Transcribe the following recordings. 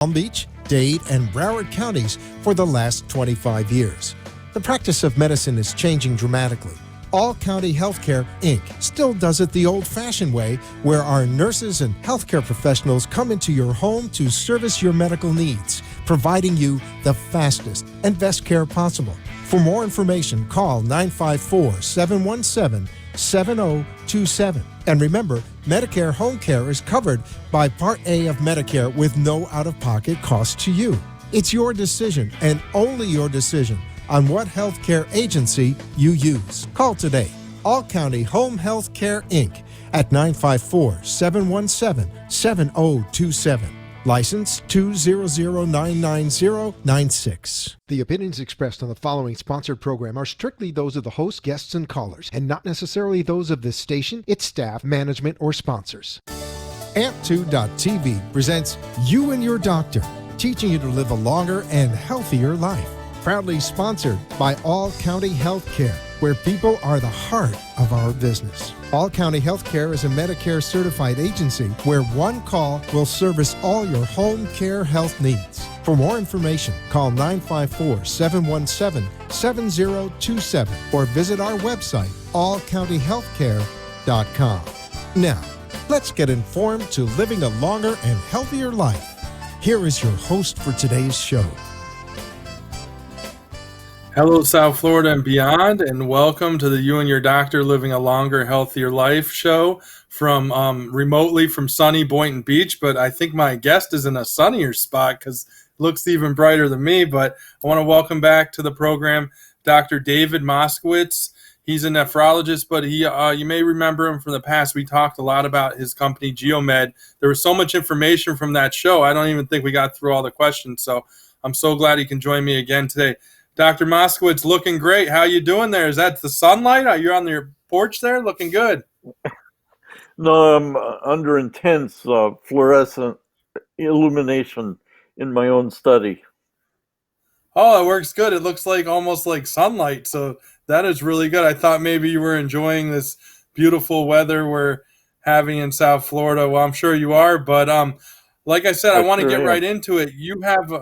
Palm Beach, Dade, and Broward counties for the last 25 years. The practice of medicine is changing dramatically. All County Healthcare, Inc. still does it the old-fashioned way, where our nurses and healthcare professionals come into your home to service your medical needs, providing you the fastest and best care possible. For more information, call 954-717-7027. And remember, Medicare Home Care is covered by Part A of Medicare with no out-of-pocket cost to you. It's your decision, and only your decision, on what healthcare agency you use. Call today. All County Home Health Care, Inc. at 954-717-7027. License 200999096. The opinions expressed on the following sponsored program are strictly those of the host, guests, and callers, and not necessarily those of this station, its staff, management, or sponsors. Amp2.tv presents You and Your Doctor, teaching you to live a longer and healthier life. Proudly sponsored by All County Healthcare, where people are the heart of our business. All County Healthcare is a Medicare certified agency where one call will service all your home care health needs. For more information, call 954-717-7027 or visit our website, allcountyhealthcare.com. Now, let's get informed to living a longer and healthier life. Here is your host for today's show. Hello, South Florida and beyond, and welcome to the You and Your Doctor Living a Longer, Healthier Life show from remotely from sunny Boynton Beach. But I think my guest is in a sunnier spot because it looks even brighter than me. But I want to welcome back to the program Dr. David Moskowitz. He's a nephrologist, but you may remember him from the past. We talked a lot about his company, Geomed. There was so much information from that show, I don't even think we got through all the questions. So I'm so glad he can join me again today. Dr. Moskowitz, looking great. How you doing there? Is that the sunlight? Are you on your porch there? Looking good. No, I'm under intense fluorescent illumination in my own study. Oh, it works good. It looks like almost like sunlight. So that is really good. I thought maybe you were enjoying this beautiful weather we're having in South Florida. Well, I'm sure you are. But like I said, I want to get right into it. You have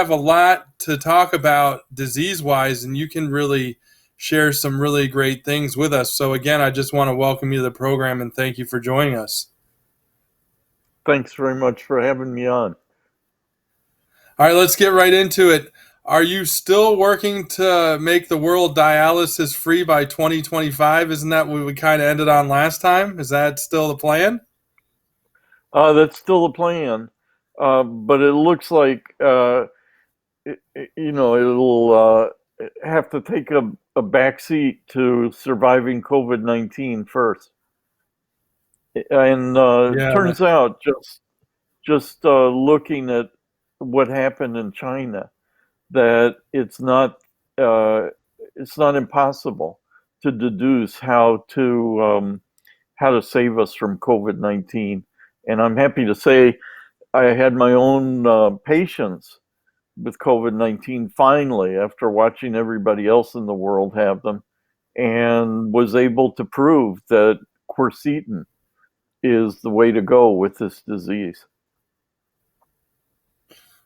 a lot to talk about disease-wise, and you can really share some really great things with us. So again, I just want to welcome you to the program and thank you for joining us. Thanks very much for having me on. All right, let's get right into it. Are you still working to make the world dialysis free by 2025? Isn't that what we kind of ended on last time? Is that still the plan? That's still the plan. But it looks like, it'll have to take a backseat to surviving COVID-19 first. And turns out, just looking at what happened in China, that it's not impossible to deduce how to save us from COVID-19. And I'm happy to say I had my own patients with COVID-19 finally, after watching everybody else in the world have them, and was able to prove that quercetin is the way to go with this disease.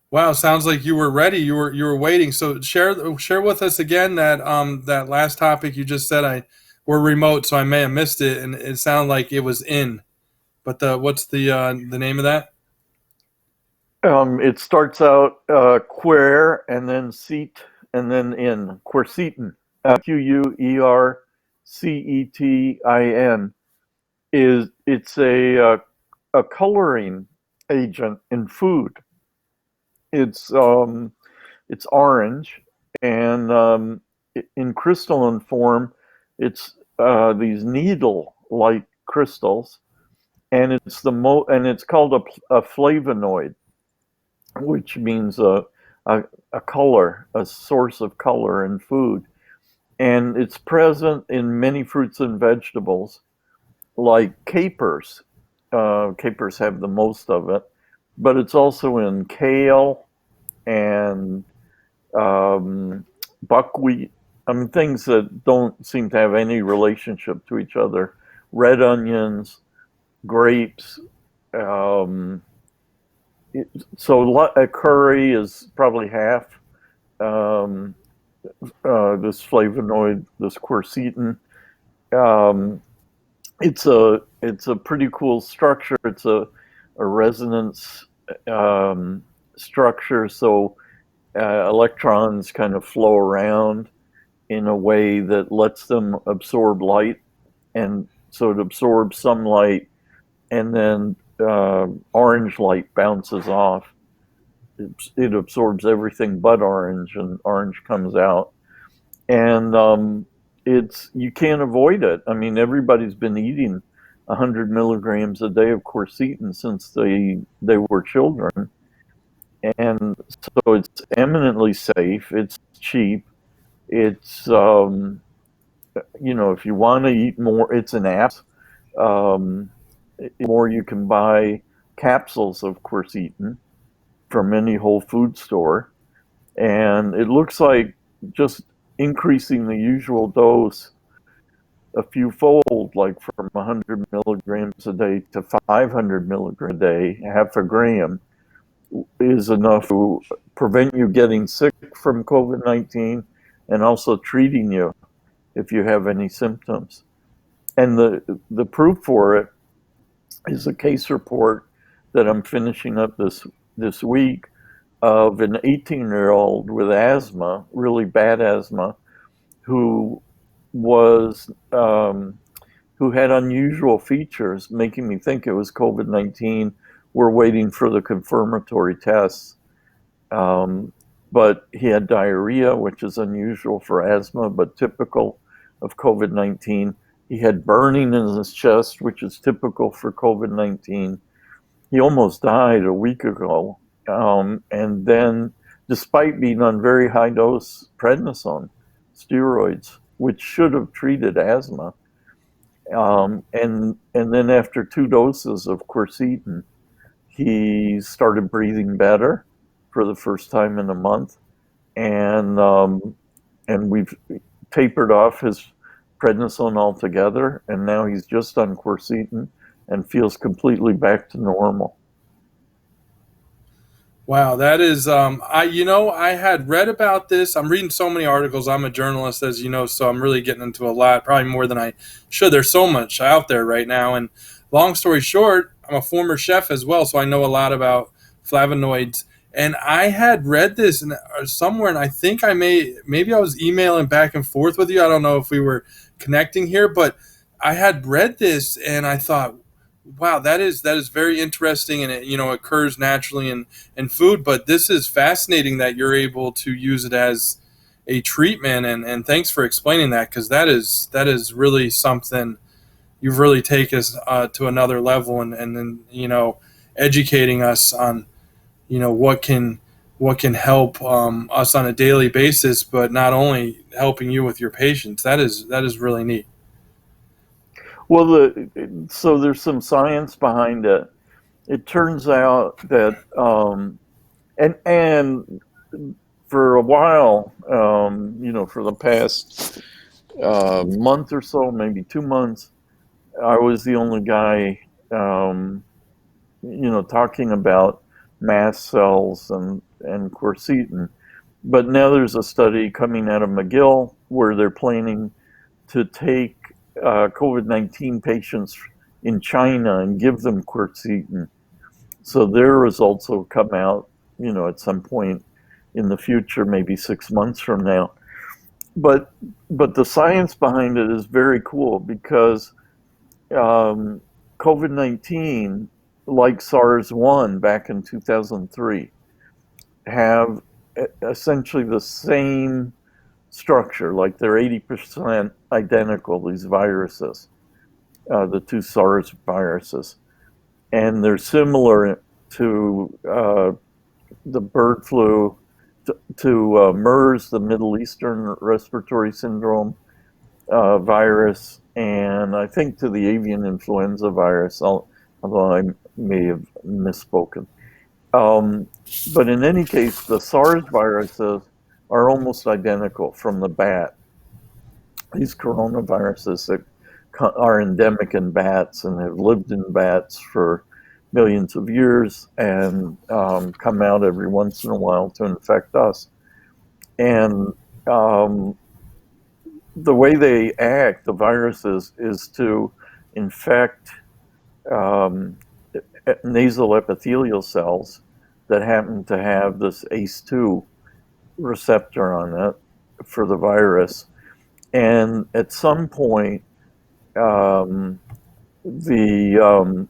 Wow, sounds like you were ready. You were waiting. So share with us again that last topic you just said. We're remote, so I may have missed it, and it sounded like it was in. But what's the name of that? It starts out quer and then seat and then in. Quercetin, Quercetin, it's a coloring agent in food. It's orange, and in crystalline form, it's these needle-like crystals, and it's it's called a flavonoid, which means a color, a source of color in food. And it's present in many fruits and vegetables, like capers. Capers have the most of it, but it's also in kale and buckwheat. I mean, things that don't seem to have any relationship to each other. Red onions, grapes, A curry is probably half um, this flavonoid, this quercetin. Um, it's a pretty cool structure. It's a resonance structure, so electrons kind of flow around in a way that lets them absorb light, and so it absorbs some light, and then orange light bounces off. It absorbs everything but orange, and orange comes out. And it's you can't avoid it. I mean, everybody's been eating 100 milligrams a day of quercetin since they were children, and so it's eminently safe. It's cheap. It's if you want to eat more, it's an app. Um, or you can buy capsules of quercetin from any Whole Food store, and it looks like just increasing the usual dose a few fold, like from 100 milligrams a day to 500 milligrams a day, half a gram, is enough to prevent you getting sick from COVID-19 and also treating you if you have any symptoms. And the proof for it is a case report that I'm finishing up this week of an 18-year-old with asthma, really bad asthma, who was who had unusual features, making me think it was COVID-19. We're waiting for the confirmatory tests. But he had diarrhea, which is unusual for asthma, but typical of COVID-19. He had burning in his chest, which is typical for COVID-19. He almost died a week ago. And then, despite being on very high dose prednisone, steroids, which should have treated asthma, and then after 2 doses of quercetin, he started breathing better for the first time in a month, and we've tapered off his prednisone altogether, and now he's just on quercetin and feels completely back to normal. Wow, that is I had read about this. I'm reading so many articles. I'm a journalist, as you know, so I'm really getting into a lot, probably more than I should. There's so much out there right now. And long story short, I'm a former chef as well, so I know a lot about flavonoids. And I had read this somewhere, and I think maybe I was emailing back and forth with you. I don't know if we were connecting here, but I had read this and I thought, wow, that is very interesting, and it occurs naturally in food. But this is fascinating that you're able to use it as a treatment, and thanks for explaining that, because that is really something. You've really taken us to another level, and then educating us on what can help us on a daily basis, but not only helping you with your patients. That is really neat. Well, so there's some science behind it. It turns out that, and for a while, for the past month or so, maybe 2 months, I was the only guy, talking about mast cells and quercetin. But now there's a study coming out of McGill where they're planning to take COVID-19 patients in China and give them quercetin. So their results will come out, at some point in the future, maybe 6 months from now. But the science behind it is very cool, because COVID-19, like SARS-1 back in 2003, have essentially the same structure, like they're 80% identical, these viruses, the 2 SARS viruses. And they're similar to the bird flu, to MERS, the Middle Eastern Respiratory Syndrome virus, and I think to the avian influenza virus, although I may have misspoken. But in any case, the SARS viruses are almost identical from the bat. These coronaviruses that are endemic in bats and have lived in bats for millions of years and come out every once in a while to infect us. And the way they act, the viruses, is to infect um, nasal epithelial cells that happen to have this ACE2 receptor on it for the virus. And at some point, um, the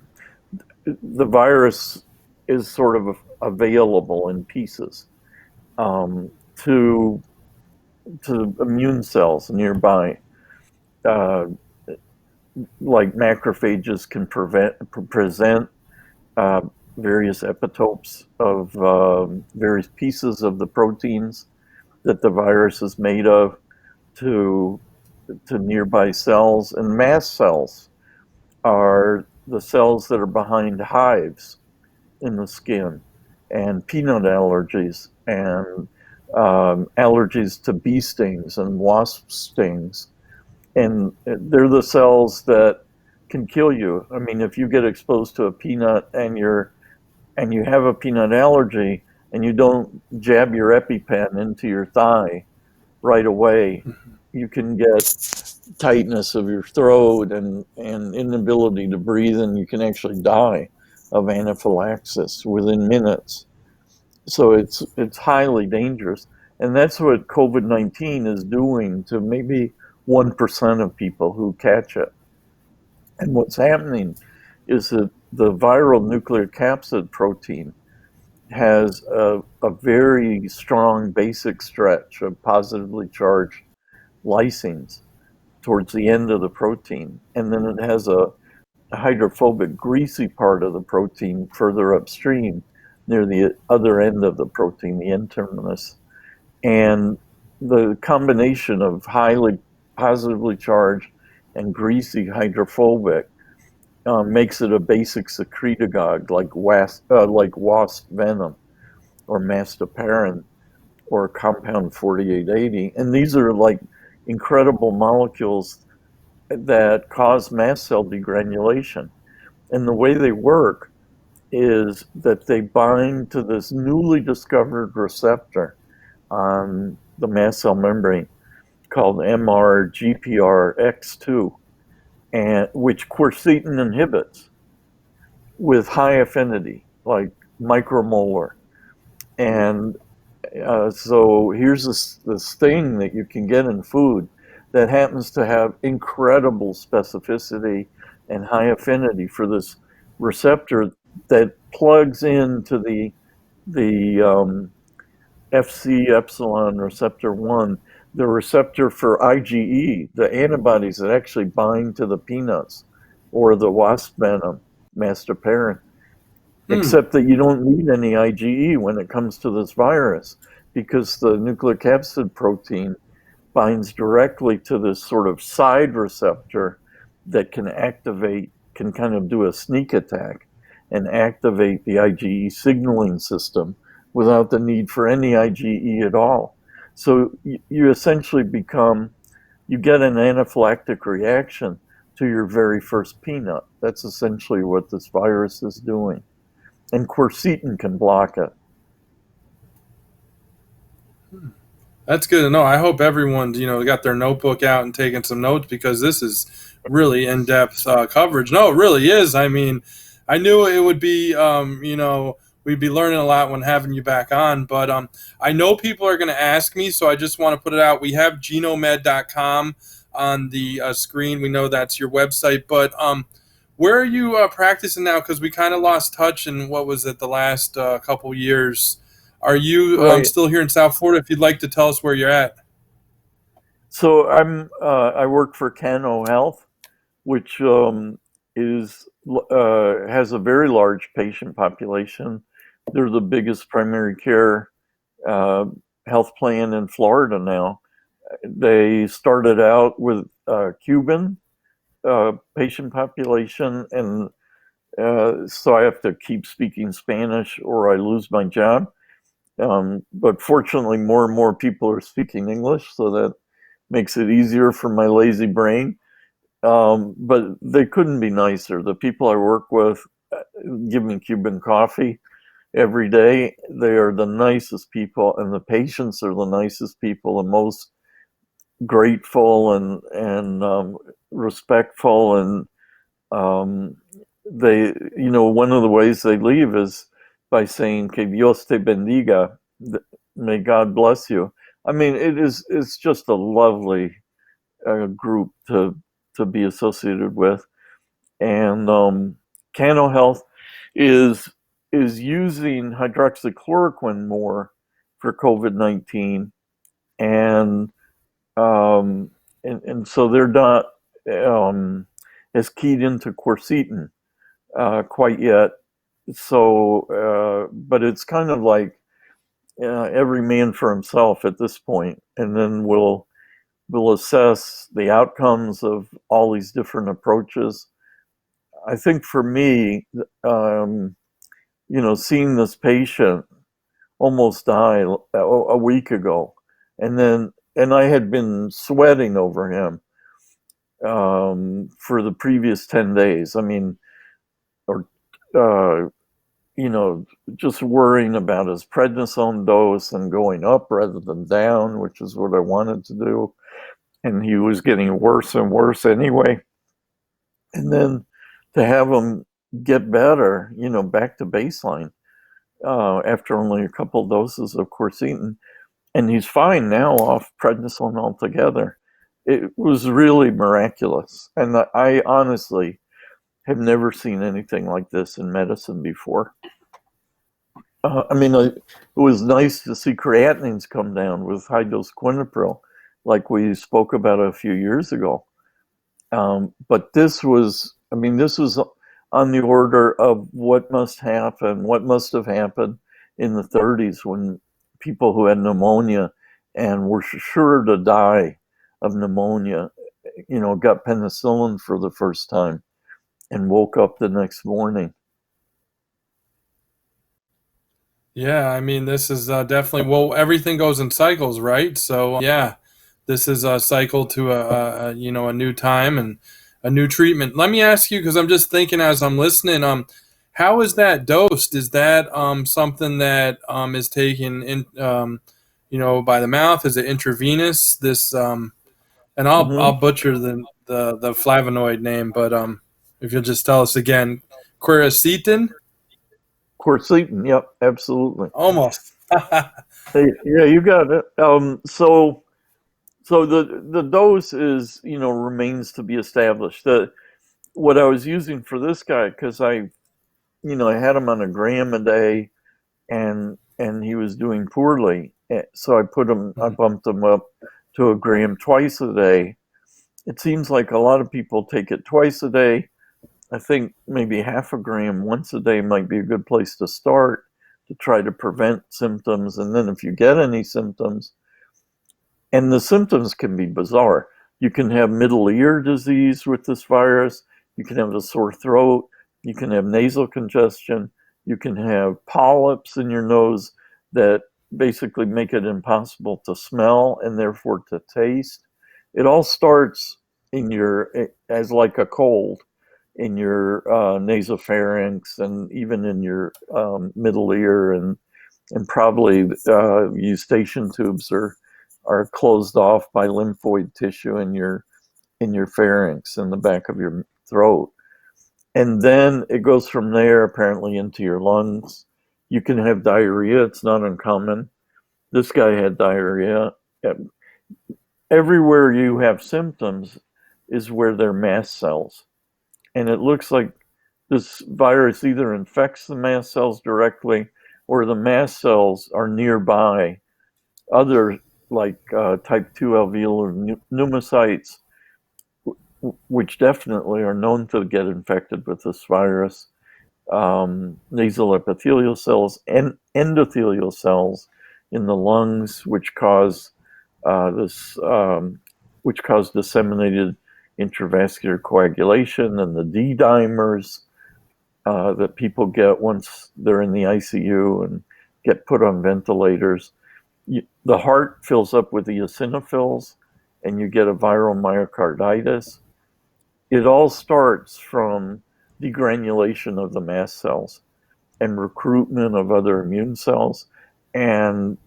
the virus is sort of available in pieces um, to immune cells nearby. Uh, like macrophages can present uh, various epitopes of various pieces of the proteins that the virus is made of to nearby cells. And mast cells are the cells that are behind hives in the skin, and peanut allergies, and allergies to bee stings and wasp stings. And they're the cells that can kill you. I mean, if you get exposed to a peanut and you have a peanut allergy and you don't jab your EpiPen into your thigh right away, you can get tightness of your throat and inability to breathe, and you can actually die of anaphylaxis within minutes. So it's highly dangerous, and that's what COVID-19 is doing to maybe 1% of people who catch it. And what's happening is that the viral nuclear capsid protein has a very strong basic stretch of positively charged lysines towards the end of the protein. And then it has a hydrophobic, greasy part of the protein further upstream near the other end of the protein, the N terminus. And the combination of highly positively charged and greasy hydrophobic makes it a basic secretagogue like wasp venom or mastoperin or compound 4880. And these are like incredible molecules that cause mast cell degranulation. And the way they work is that they bind to this newly discovered receptor on the mast cell membrane called MRGPRX2, and which quercetin inhibits with high affinity, like micromolar. And so here's this thing that you can get in food that happens to have incredible specificity and high affinity for this receptor that plugs into the FC epsilon receptor 1, the receptor for IgE, the antibodies that actually bind to the peanuts or the wasp venom, mastoperin. Except that you don't need any IgE when it comes to this virus, because the nuclear capsid protein binds directly to this sort of side receptor that can kind of do a sneak attack and activate the IgE signaling system without the need for any IgE at all. So you essentially you get an anaphylactic reaction to your very first peanut. That's essentially what this virus is doing. And quercetin can block it. That's good to know. I hope everyone's got their notebook out and taking some notes, because this is really in-depth coverage. No, it really is. I mean, I knew it would be we'd be learning a lot when having you back on. But I know people are going to ask me, so I just want to put it out. We have genomed.com on the screen. We know that's your website, but where are you practicing now? Because we kind of lost touch in, what was it, the last couple years. Are you Right. still here in South Florida? If you'd like to tell us where you're at. So I work for Cano Health, which has a very large patient population. They're the biggest primary care health plan in Florida now. They started out with Cuban patient population, and so I have to keep speaking Spanish or I lose my job. But fortunately, more and more people are speaking English, so that makes it easier for my lazy brain. But they couldn't be nicer. The people I work with give me Cuban coffee every day. They are the nicest people, and the patients are the nicest people, and most grateful and respectful. And they, one of the ways they leave is by saying, "Que Dios te bendiga," may God bless you. I mean, it's just a lovely group to be associated with. And Cano Health is using hydroxychloroquine more for COVID-19, and so they're not as keyed into quercetin quite yet. So, but it's kind of like every man for himself at this point, and then we'll assess the outcomes of all these different approaches. I think for me, seeing this patient almost die a week ago, and I had been sweating over him for the previous 10 days. I mean, or just worrying about his prednisone dose and going up rather than down, which is what I wanted to do. And he was getting worse and worse anyway. And then to have him get better, back to baseline after only a couple doses of quercetin. And he's fine now off prednisone altogether. It was really miraculous. And I honestly have never seen anything like this in medicine before. It was nice to see creatinines come down with high-dose quinapril, like we spoke about a few years ago. But this was on the order of what must have happened in the 30s when people who had pneumonia and were sure to die of pneumonia, got penicillin for the first time and woke up the next morning. Yeah, I mean, this is definitely, well, everything goes in cycles, right? So, yeah, this is a cycle to a new time and a new treatment. Let me ask you, because I'm just thinking as I'm listening, how is that dosed? Is that something that is taken in, by the mouth? Is it intravenous? This, and I'll butcher the flavonoid name, but if you'll just tell us again, quercetin. Quercetin, yep, absolutely. Almost. Hey, yeah, you got it. So the dose is, remains to be established. What I was using for this guy, because I had him on a gram a day, and he was doing poorly, so I bumped him up to a gram twice a day. It seems like a lot of people take it twice a day. I think maybe half a gram once a day might be a good place to start to try to prevent symptoms. And then if you get any symptoms, and the symptoms can be bizarre. You can have middle ear disease with this virus. You can have a sore throat. You can have nasal congestion. You can have polyps in your nose that basically make it impossible to smell and therefore to taste. It all starts as like a cold in your nasopharynx and even in your middle ear, and probably eustachian tubes are closed off by lymphoid tissue in your pharynx in the back of your throat. And then it goes from there apparently into your lungs. You can have diarrhea. It's not uncommon. This guy had diarrhea. Everywhere you have symptoms is where there are mast cells. And it looks like this virus either infects the mast cells directly or the mast cells are nearby other like type 2 alveolar pneumocytes, which definitely are known to get infected with this virus, nasal epithelial cells, and endothelial cells in the lungs, which cause disseminated intravascular coagulation, and the D dimers that people get once they're in the ICU and get put on ventilators. The heart fills up with eosinophils, and you get a viral myocarditis. It all starts from degranulation of the mast cells and recruitment of other immune cells, and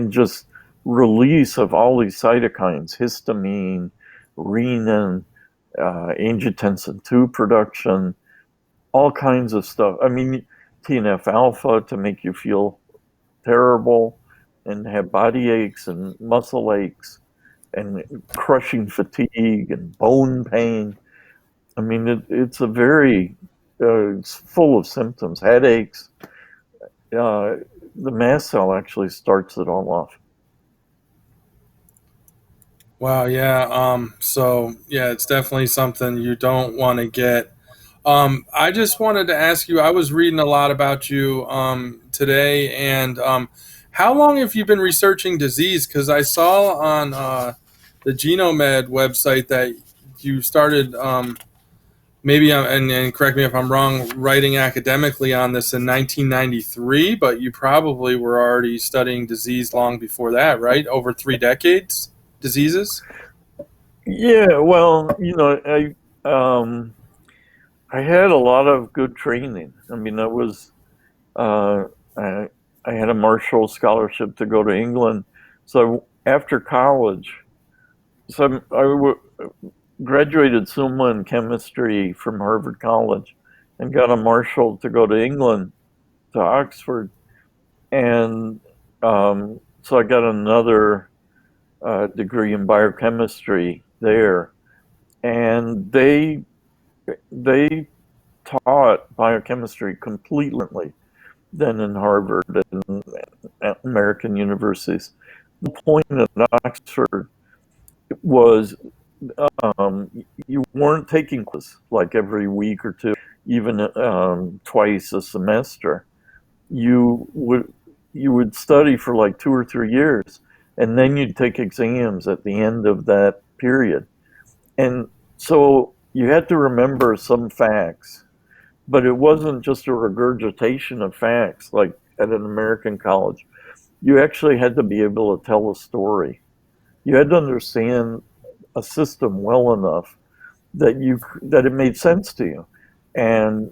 just release of all these cytokines, histamine, renin, angiotensin 2 production, all kinds of stuff. I mean, TNF alpha to make you feel terrible and have body aches and muscle aches and crushing fatigue and bone pain. I mean, it's a very, it's full of symptoms, headaches. The mast cell actually starts it all off. Wow, yeah. So yeah, it's definitely something you don't want to get. I just wanted to ask you, I was reading a lot about you today, and how long have you been researching disease? Because I saw on the Genomed website that you started, maybe, and correct me if I'm wrong, writing academically on this in 1993, but you probably were already studying disease long before that, right? Over 3 decades, diseases? Yeah, well, I had a lot of good training. I mean, I had a Marshall scholarship to go to England. So after college, graduated summa in chemistry from Harvard College and got a Marshall to go to England, to Oxford. And so I got another degree in biochemistry there. And they taught biochemistry completely then in Harvard and American universities. The point at Oxford was you weren't taking classes like every week or two, even twice a semester. You would study for like 2 or 3 years, and then you'd take exams at the end of that period. And so you had to remember some facts, but it wasn't just a regurgitation of facts like at an American college. You actually had to be able to tell a story. You had to understand a system well enough that it made sense to you, and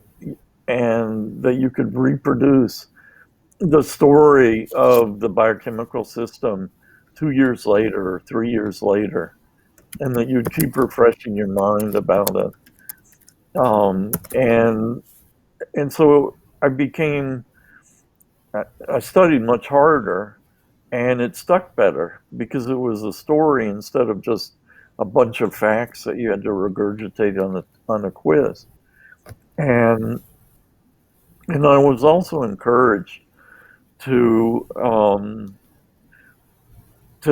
that you could reproduce the story of the biochemical system 2 years later or 3 years later, and that you'd keep refreshing your mind about it. And so I studied much harder, and it stuck better because it was a story instead of just a bunch of facts that you had to regurgitate on a quiz. And I was also encouraged to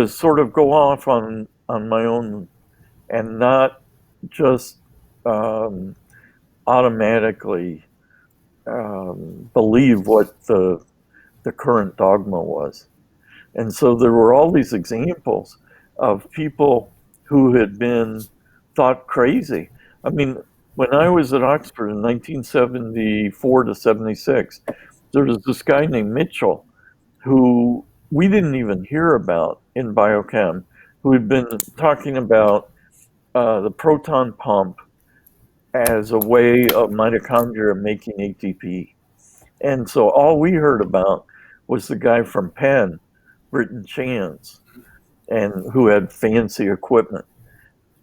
sort of go off on my own and not just automatically believe what the current dogma was. And so there were all these examples of people who had been thought crazy. I mean, when I was at Oxford in 1974 to 76, there was this guy named Mitchell who we didn't even hear about in biochem, who had been talking about the proton pump as a way of mitochondria making ATP. And so all we heard about was the guy from Penn, Britton Chance, and who had fancy equipment.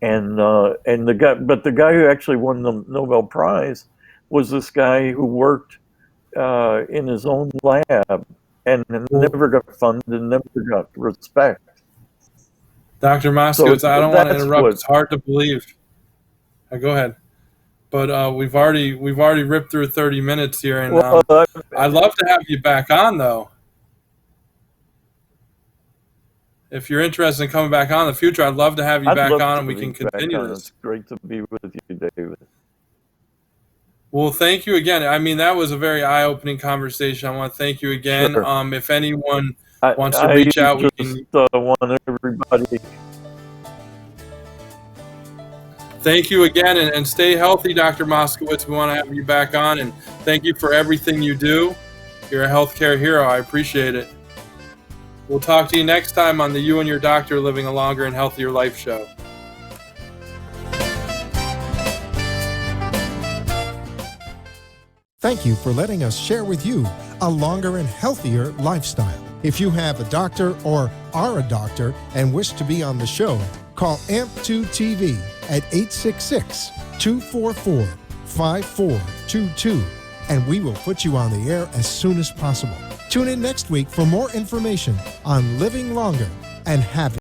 And the guy who actually won the Nobel Prize was this guy who worked in his own lab and never got funded and never got respect. Dr. Moskowitz, I don't want to interrupt. It's hard to believe. Go ahead. But we've already ripped through 30 minutes here, and I'd love to have you back on, though. If you're interested in coming back on in the future, I'd love to have you back on, and we can continue this. It's great to be with you, David. Well, thank you again. I mean, that was a very eye-opening conversation. I want to thank you again. Sure. If anyone wants to reach out, we can. Want everybody. Thank you again, and stay healthy, Dr. Moskowitz. We want to have you back on, and thank you for everything you do. You're a healthcare hero. I appreciate it. We'll talk to you next time on the You and Your Doctor Living a Longer and Healthier Life show. Thank you for letting us share with you a longer and healthier lifestyle. If you have a doctor or are a doctor and wish to be on the show, call AMP2 TV at 866-244-5422, and we will put you on the air as soon as possible. Tune in next week for more information on living longer and having